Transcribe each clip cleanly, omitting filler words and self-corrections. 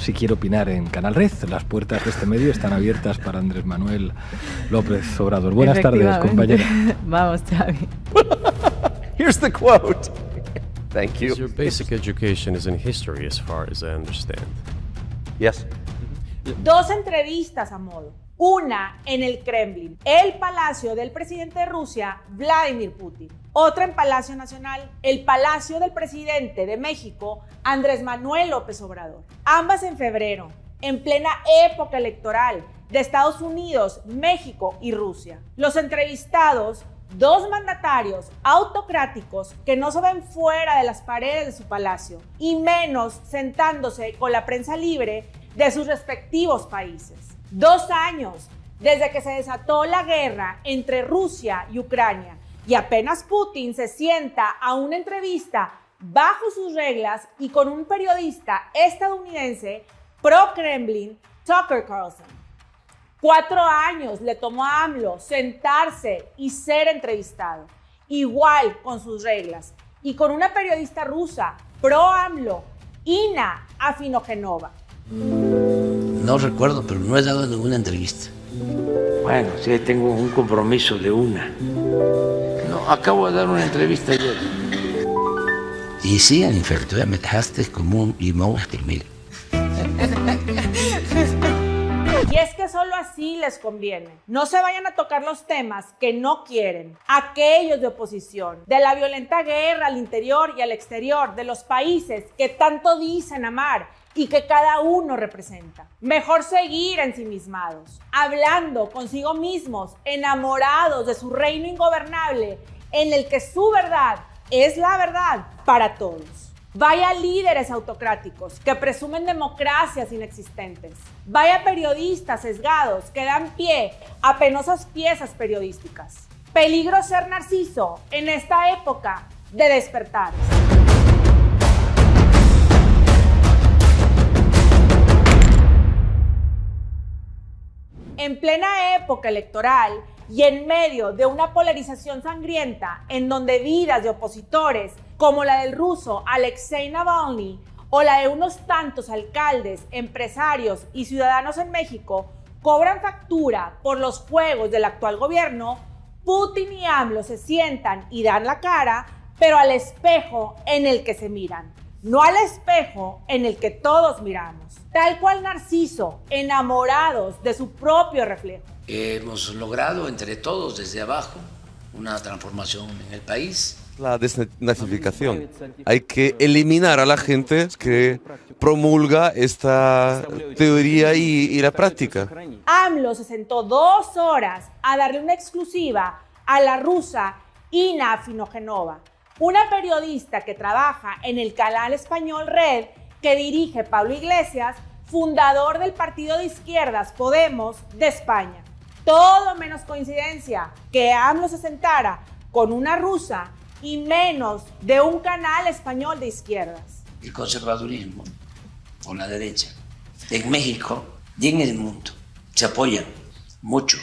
si quiere opinar en Canal Red. Las puertas de este medio están abiertas para Andrés Manuel López Obrador. Buenas tardes, compañera. Vamos, Xavi. Here's the quote. Thank you. Your basic education is in history, as far as I understand. Yes. Dos entrevistas a modo. Una en el Kremlin, el palacio del presidente de Rusia, Vladimir Putin. Otra en Palacio Nacional, el palacio del presidente de México, Andrés Manuel López Obrador. Ambas en febrero, en plena época electoral de Estados Unidos, México y Rusia. Los entrevistados, dos mandatarios autocráticos que no se ven fuera de las paredes de su palacio y menos sentándose con la prensa libre de sus respectivos países. 2 años desde que se desató la guerra entre Rusia y Ucrania y apenas Putin se sienta a una entrevista bajo sus reglas y con un periodista estadounidense pro-Kremlin, Tucker Carlson. 4 años le tomó a AMLO sentarse y ser entrevistado, igual con sus reglas, y con una periodista rusa pro-AMLO, Ina Afinogenova. No recuerdo, pero no he dado ninguna entrevista. Bueno, sí, tengo un compromiso de una. No, acabo de dar una entrevista ayer. Y sí, en efecto, me dejaste como un limón a mira. Y es que solo así les conviene. No se vayan a tocar los temas que no quieren. Aquellos de oposición, de la violenta guerra al interior y al exterior de los países que tanto dicen amar y que cada uno representa. Mejor seguir ensimismados, hablando consigo mismos, enamorados de su reino ingobernable, en el que su verdad es la verdad para todos. Vaya líderes autocráticos que presumen democracias inexistentes. Vaya periodistas sesgados que dan pie a penosas piezas periodísticas. Peligro ser Narciso en esta época de despertares. En plena época electoral y en medio de una polarización sangrienta en donde vidas de opositores como la del ruso Alexei Navalny o la de unos tantos alcaldes, empresarios y ciudadanos en México cobran factura por los juegos del actual gobierno, Putin y AMLO se sientan y dan la cara, pero al espejo en el que se miran, no al espejo en el que todos miramos. Tal cual Narciso, enamorados de su propio reflejo. Hemos logrado entre todos desde abajo una transformación en el país. La desnazificación. Hay que eliminar a la gente que promulga esta teoría y la práctica. AMLO se sentó 2 horas a darle una exclusiva a la rusa Ina Afinogenova, una periodista que trabaja en el canal español Red que dirige Pablo Iglesias, fundador del partido de izquierdas Podemos de España. Todo menos coincidencia que AMLO se sentara con una rusa y menos de un canal español de izquierdas. El conservadurismo o la derecha en México y en el mundo se apoyan mucho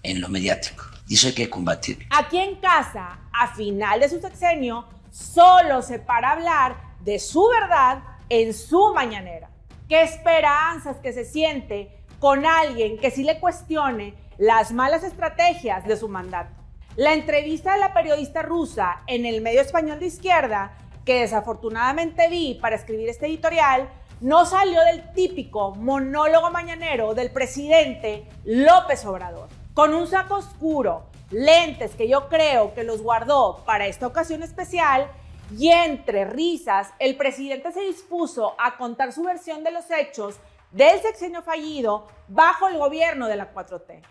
en lo mediático y eso hay que combatir. Aquí en casa, a final de su sexenio, solo se para hablar de su verdad en su mañanera. Qué esperanzas que se siente con alguien que sí le cuestione las malas estrategias de su mandato. La entrevista de la periodista rusa en el medio español de izquierda, que desafortunadamente vi para escribir este editorial, no salió del típico monólogo mañanero del presidente López Obrador. Con un saco oscuro, lentes que yo creo que los guardó para esta ocasión especial, y entre risas, el presidente se dispuso a contar su versión de los hechos del sexenio fallido bajo el gobierno de la 4T.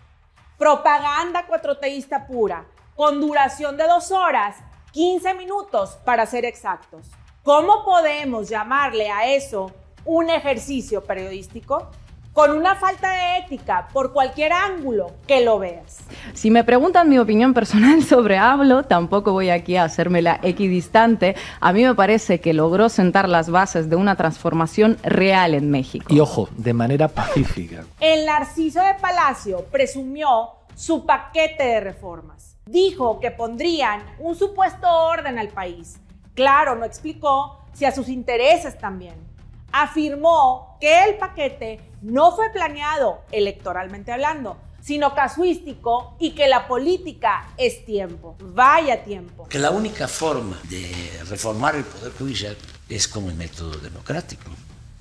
Propaganda cuatroteísta pura, con duración de 2 horas, 15 minutos para ser exactos. ¿Cómo podemos llamarle a eso un ejercicio periodístico? Con una falta de ética por cualquier ángulo que lo veas. Si me preguntan mi opinión personal sobre AMLO, tampoco voy aquí a hacerme la equidistante. A mí me parece que logró sentar las bases de una transformación real en México. Y ojo, de manera pacífica. El Narciso de Palacio presumió su paquete de reformas. Dijo que pondrían un supuesto orden al país. Claro, no explicó si a sus intereses también. afirmó que el paquete no fue planeado electoralmente hablando, sino casuístico, y que la política es tiempo. Vaya tiempo. Que la única forma de reformar el Poder Judicial es con el método democrático.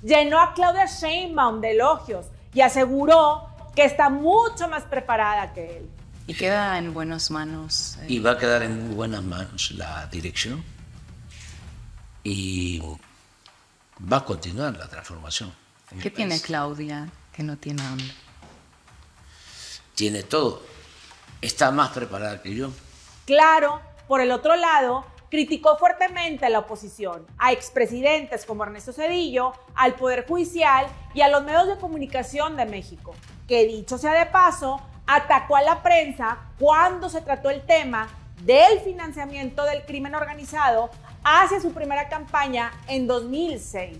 Llenó a Claudia Sheinbaum de elogios y aseguró que está mucho más preparada que él. Y queda en buenas manos. Y va a quedar en muy buenas manos la dirección y va a continuar la transformación. ¿Qué tiene Claudia que no tiene AMLO? Tiene todo. Está más preparada que yo. Claro, por el otro lado, criticó fuertemente a la oposición, a expresidentes como Ernesto Zedillo, al Poder Judicial y a los medios de comunicación de México, que dicho sea de paso, atacó a la prensa cuando se trató el tema del financiamiento del crimen organizado hacia su primera campaña en 2006.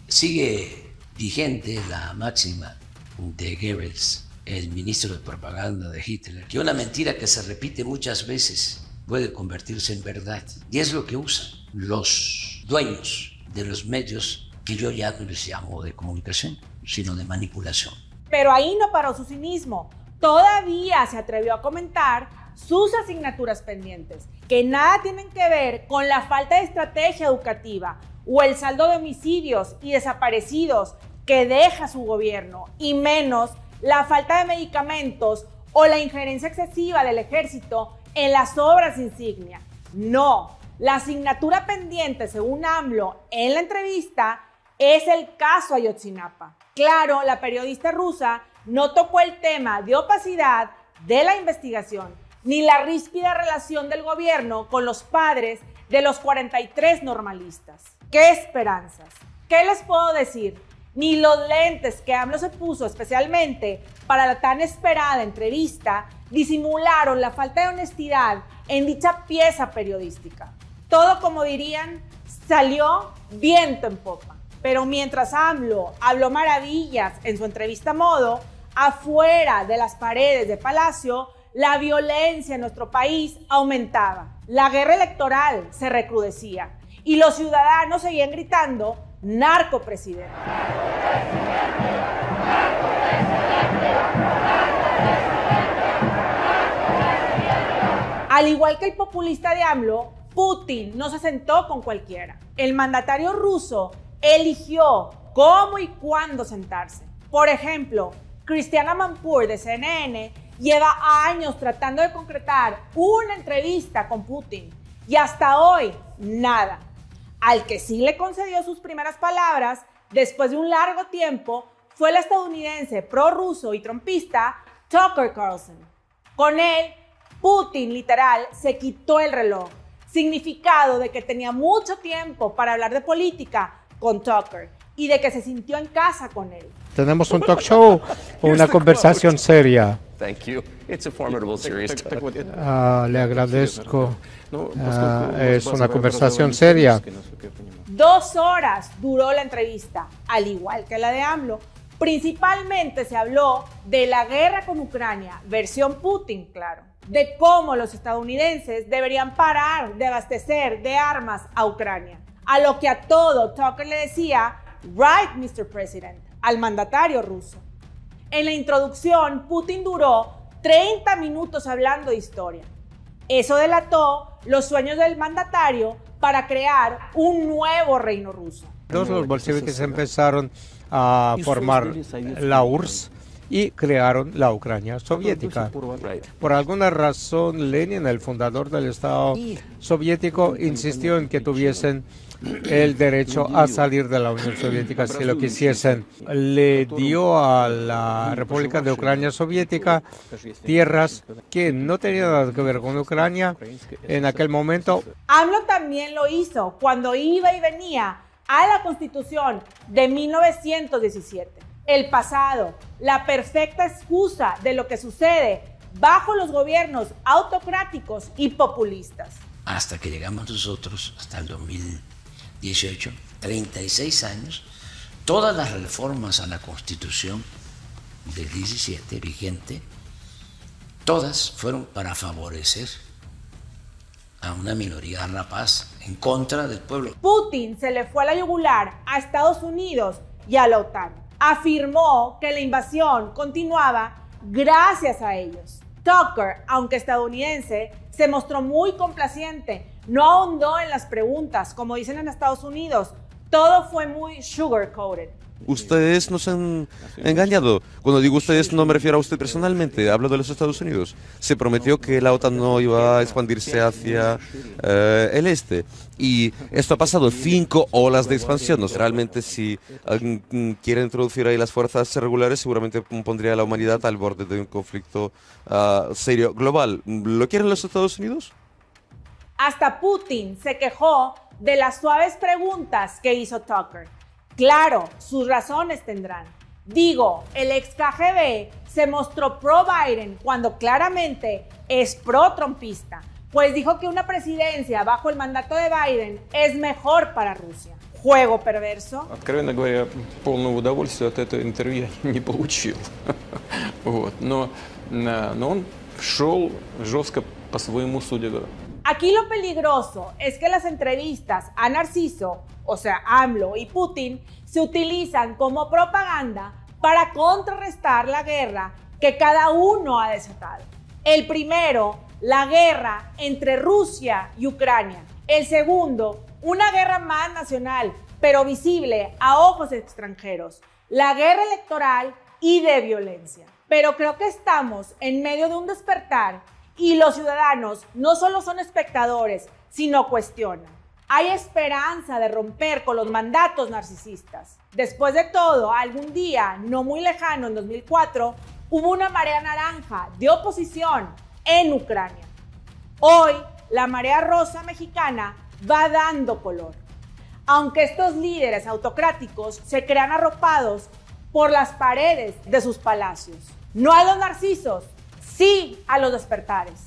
Sigue vigente la máxima de Goebbels, el ministro de propaganda de Hitler, que una mentira que se repite muchas veces puede convertirse en verdad. Y es lo que usan los dueños de los medios, que yo ya no les llamo de comunicación, sino de manipulación. Pero ahí no paró su cinismo. Todavía se atrevió a comentar sus asignaturas pendientes, que nada tienen que ver con la falta de estrategia educativa o el saldo de homicidios y desaparecidos que deja su gobierno, y menos la falta de medicamentos o la injerencia excesiva del ejército en las obras insignia. No, la asignatura pendiente, según AMLO en la entrevista, es el caso Ayotzinapa. Claro, la periodista rusa no tocó el tema de opacidad de la investigación, ni la ríspida relación del gobierno con los padres de los 43 normalistas. ¡Qué esperanzas! ¿Qué les puedo decir? Ni los lentes que AMLO se puso especialmente para la tan esperada entrevista disimularon la falta de honestidad en dicha pieza periodística. Todo, como dirían, salió viento en popa. Pero mientras AMLO habló maravillas en su entrevista a modo, afuera de las paredes de Palacio, la violencia en nuestro país aumentaba. La guerra electoral se recrudecía y los ciudadanos seguían gritando: narcopresidente. Al igual que el populista de AMLO, Putin no se sentó con cualquiera. El mandatario ruso eligió cómo y cuándo sentarse. Por ejemplo, Christiane Amanpour de CNN lleva años tratando de concretar una entrevista con Putin y hasta hoy nada. Al que sí le concedió sus primeras palabras después de un largo tiempo fue el estadounidense prorruso y trompista Tucker Carlson. Con él, Putin literal se quitó el reloj, significado de que tenía mucho tiempo para hablar de política con Tucker y de que se sintió en casa con él. Tenemos un talk show o una conversación seria. Le agradezco. Es una conversación seria. 2 horas duró la entrevista, al igual que la de AMLO. Principalmente se habló de la guerra con Ucrania, versión Putin, claro, de cómo los estadounidenses deberían parar de abastecer de armas a Ucrania. A lo que a todo Tucker le decía: "Right, Mr. President", al mandatario ruso. En la introducción, Putin duró 30 minutos hablando de historia. Eso delató los sueños del mandatario para crear un nuevo reino ruso. Los bolcheviques empezaron a formar la URSS y crearon la Ucrania soviética. Por alguna razón, Lenin, el fundador del Estado soviético, insistió en que tuviesen el derecho a salir de la Unión Soviética si lo quisiesen. Le dio a la República de Ucrania Soviética tierras que no tenían nada que ver con Ucrania en aquel momento. AMLO también lo hizo cuando iba y venía a la Constitución de 1917. El pasado, la perfecta excusa de lo que sucede bajo los gobiernos autocráticos y populistas. Hasta que llegamos nosotros, hasta el 2018, 36 años, todas las reformas a la Constitución del 17 vigente, todas fueron para favorecer a una minoría rapaz en contra del pueblo. Putin se le fue a la yugular a Estados Unidos y a la OTAN. Afirmó que la invasión continuaba gracias a ellos. Tucker, aunque estadounidense, se mostró muy complaciente. No ahondó en las preguntas, como dicen en Estados Unidos. Todo fue muy sugar-coated. Ustedes nos han engañado. Cuando digo ustedes no me refiero a usted personalmente, hablo de los Estados Unidos. Se prometió que la OTAN no iba a expandirse hacia el este. Y esto ha pasado, 5 olas de expansión. No sé, realmente si quiere introducir ahí las fuerzas regulares, seguramente pondría a la humanidad al borde de un conflicto serio global. ¿Lo quieren los Estados Unidos? Hasta Putin se quejó de las suaves preguntas que hizo Tucker. Claro, sus razones tendrán. Digo, el ex KGB se mostró pro-Biden cuando claramente es pro-trumpista, pues dijo que una presidencia bajo el mandato de Biden es mejor para Rusia. Juego perverso. Откровенно говоря, полного удовольствия от этого интервью я не получил. Но он шел жестко по своему судьбе. Aquí lo peligroso es que las entrevistas a Narciso, o sea, AMLO y Putin, se utilizan como propaganda para contrarrestar la guerra que cada uno ha desatado. El primero, la guerra entre Rusia y Ucrania. El segundo, una guerra más nacional, pero visible a ojos extranjeros. La guerra electoral y de violencia. Pero creo que estamos en medio de un despertar y los ciudadanos no solo son espectadores, sino cuestionan. Hay esperanza de romper con los mandatos narcisistas. Después de todo, algún día, no muy lejano, en 2004, hubo una marea naranja de oposición en Ucrania. Hoy, la marea rosa mexicana va dando color. Aunque estos líderes autocráticos se crean arropados por las paredes de sus palacios. No a los narcisos, sí a los despertares.